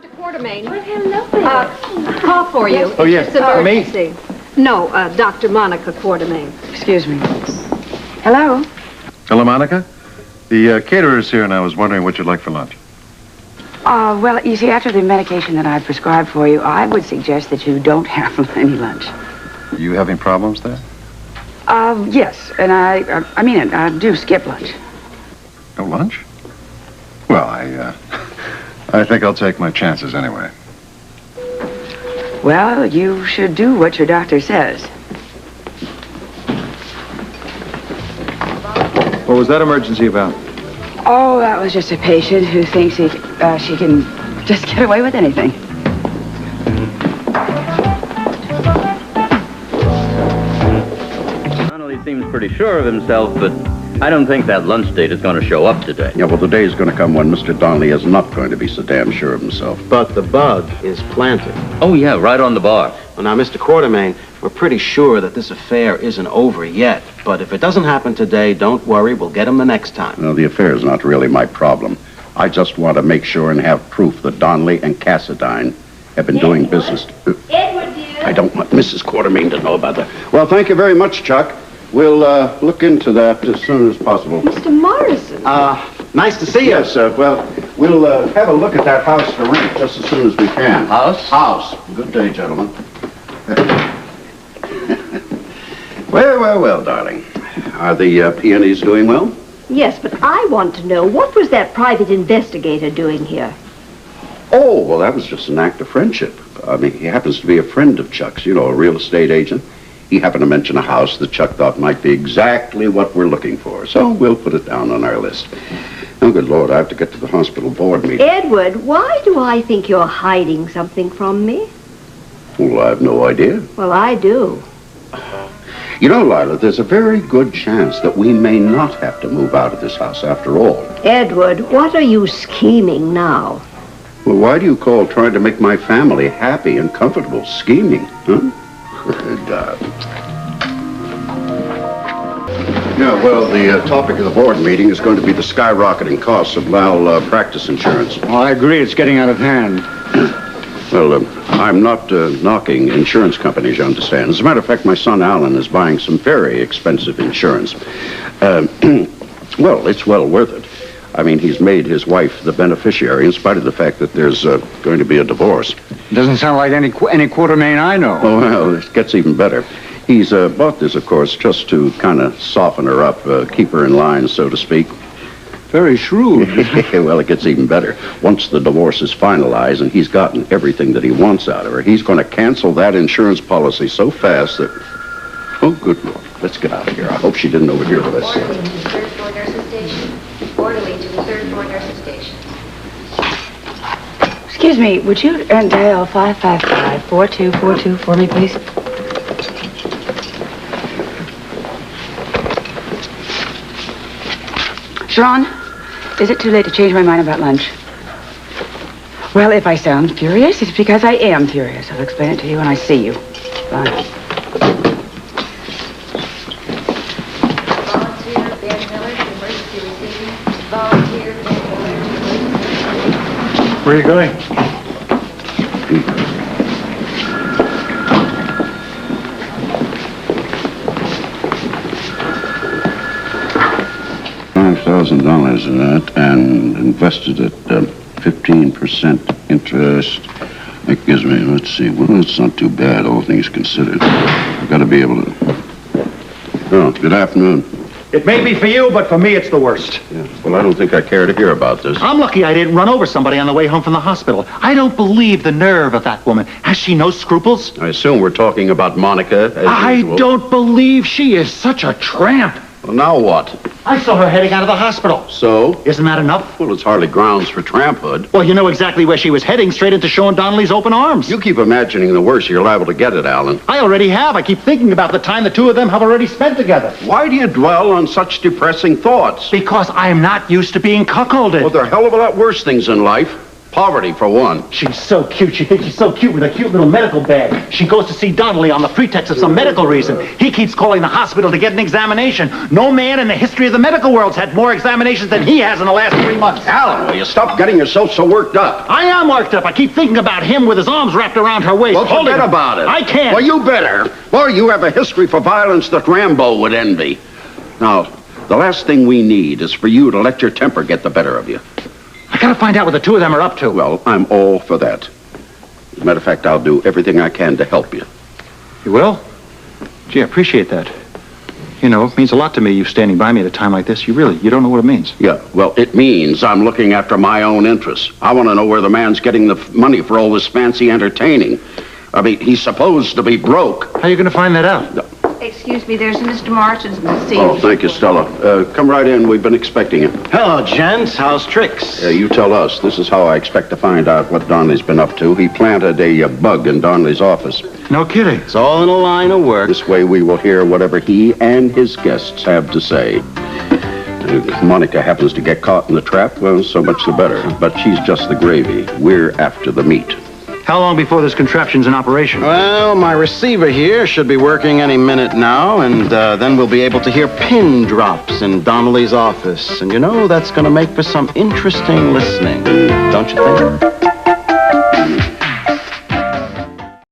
Dr. Quartermain. Well, hello. Call for you. Oh, yes. It's emergency. No, Dr. Monica Quartermain. Excuse me. Hello? Hello, Monica. The caterer's here, and I was wondering what you'd like for lunch. Well, you see, after the medication that I prescribed for you, I would suggest that you don't have any lunch. Are you having problems there? Yes, and I do skip lunch. No lunch? Well, I think I'll take my chances anyway. Well, you should do what your doctor says. What was that emergency about? Oh, that was just a patient who thinks she can just get away with anything. Donnelly seems pretty sure of himself, but I don't think that lunch date is going to show up today. Yeah, well, the day is going to come when Mr. Donnelly is not going to be so damn sure of himself. But the bug is planted. Oh, yeah, right on the bar. Well, now, Mr. Quartermain, we're pretty sure that this affair isn't over yet. But if it doesn't happen today, don't worry. We'll get him the next time. No, the affair is not really my problem. I just want to make sure and have proof that Donnelly and Cassadine have been doing business. Edward, dear. I don't want Mrs. Quartermain to know about that. Well, thank you very much, Chuck. We'll look into that as soon as possible. Mr. Morrison. Nice to see you. Yes, well, we'll have a look at that house for rent just as soon as we can. House? House. Good day, gentlemen. Well, darling. Are the peonies doing well? Yes, but I want to know, what was that private investigator doing here? Oh, well, that was just an act of friendship. I mean, he happens to be a friend of Chuck's, you know, a real estate agent. He happened to mention a house that Chuck thought might be exactly what we're looking for. So we'll put it down on our list. Oh, good Lord, I have to get to the hospital board meeting. Edward, why do I think you're hiding something from me? Well, I have no idea. Well, I do. You know, Lila, there's a very good chance that we may not have to move out of this house after all. Edward, what are you scheming now? Well, why do you call trying to make my family happy and comfortable scheming, huh? Good God. Yeah, well, the topic of the board meeting is going to be the skyrocketing costs of malpractice insurance. Well, I agree. It's getting out of hand. Well, I'm not knocking insurance companies, you understand. As a matter of fact, my son Alan is buying some very expensive insurance. Well, it's well worth it. I mean, he's made his wife the beneficiary in spite of the fact that there's going to be a divorce. Doesn't sound like any Quartermain I know. Oh, well, it gets even better. He's bought this, of course, just to kind of soften her up, keep her in line, so to speak. Very shrewd. Well, it gets even better. Once the divorce is finalized and he's gotten everything that he wants out of her, he's going to cancel that insurance policy so fast that... Oh, good Lord. Let's get out of here. I hope she didn't overhear what I said. Orderly to the third floor nurses station. Orderly to the third floor nurses station. Excuse me, would you dial 555-4242 for me, please? Sharon, is it too late to change my mind about lunch? Well, if I sound furious, it's because I am furious. I'll explain it to you when I see you. Bye. Volunteer Ben Miller to emergency receiving. Volunteer Ben Miller to emergency receiving. Where are you going? $5,000 in that and invested at 15% interest. That gives me, let's see, well, it's not too bad, all things considered. I've got to be able to... Oh, good afternoon. It may be for you, but for me, it's the worst. Yeah. Well, I don't think I care to hear about this. I'm lucky I didn't run over somebody on the way home from the hospital. I don't believe the nerve of that woman. Has she no scruples? I assume we're talking about Monica, as I usual. don't believe she is such a tramp. Well, now what? I saw her heading out of the hospital. So? Isn't that enough? Well, it's hardly grounds for tramphood. Well, you know exactly where she was heading, straight into Sean Donnelly's open arms. You keep imagining the worst, you're liable to get it, Alan. I already have. I keep thinking about the time the two of them have already spent together. Why do you dwell on such depressing thoughts? Because I am not used to being cuckolded. Well, there are a hell of a lot worse things in life. Poverty, for one. She's so cute. She thinks she's so cute with a cute little medical bag. She goes to see Donnelly on the pretext of some medical reason. He keeps calling the hospital to get an examination. No man in the history of the medical world's had more examinations than he has in the last 3 months. Alan, will you stop getting yourself so worked up? I am worked up. I keep thinking about him with his arms wrapped around her waist. Well, forget about it. I can't. Well, you better. Well, you have a history for violence that Rambo would envy. Now, the last thing we need is for you to let your temper get the better of you. I gotta find out what the two of them are up to. Well, I'm all for that. As a matter of fact, I'll do everything I can to help you. You will? Gee, I appreciate that. You know, it means a lot to me, you standing by me at a time like this. You don't know what it means. Yeah, well, it means I'm looking after my own interests. I want to know where the man's getting the money for all this fancy entertaining. I mean, he's supposed to be broke. How are you gonna find that out? Excuse me, there's Mr. Marston's in the scene. Oh, thank you, Stella. Come right in. We've been expecting you. Hello, gents. How's tricks? You tell us. This is how I expect to find out what Donnelly's been up to. He planted a bug in Donnelly's office. No kidding. It's all in a line of work. This way we will hear whatever he and his guests have to say. If Monica happens to get caught in the trap, well, so much the better. But she's just the gravy. We're after the meat. How long before this contraption's in operation? Well, my receiver here should be working any minute now, and then we'll be able to hear pin drops in Donnelly's office. And you know, that's going to make for some interesting listening, don't you think?